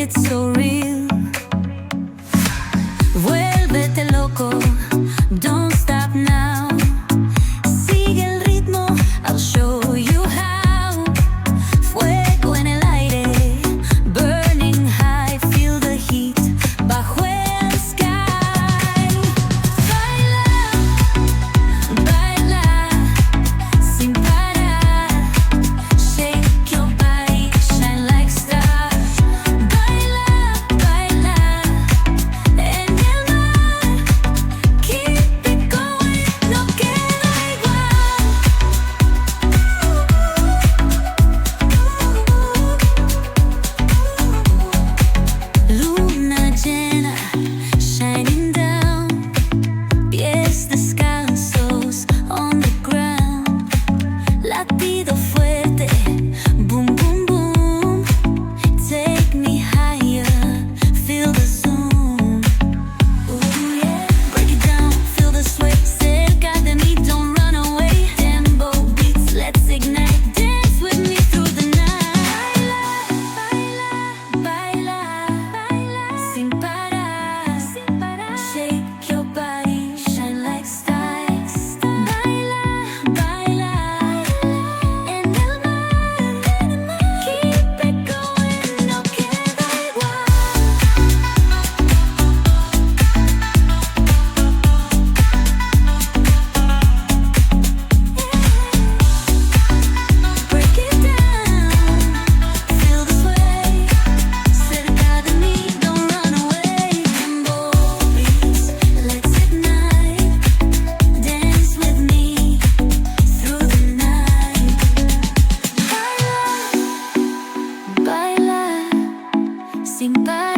it's so real. Vuélvete loco, don't stop now. Sigue el ritmo, I'll show you how. Fuego en el aire, burning high, feel the heat bajo el sky. Baila, baila, sin parar. Shake your body, shine like stars. Baila, baila, en el mar. Keep it going, no queda igual. Luna llena, shining down. Pies descalzos on the ground. Latido fuerte, boom, boom, boom. Take me higher, feel the zoom. Ooh, yeah. Break it down, feel the sway. Cerca de mí, don't run away. Tempo beats, let's ignite. Dance with me through the night. Baila, baila, baila, sin parar, sin parar. Shake your body, shine like stars. Baila, baila, en el mar. Keep it going, no queda igual. Break it down, feel the sway. Cerca de mí, don't run away. Tempo beats, let's ignite. Dance with me through the night. Baila, baila, sin parar.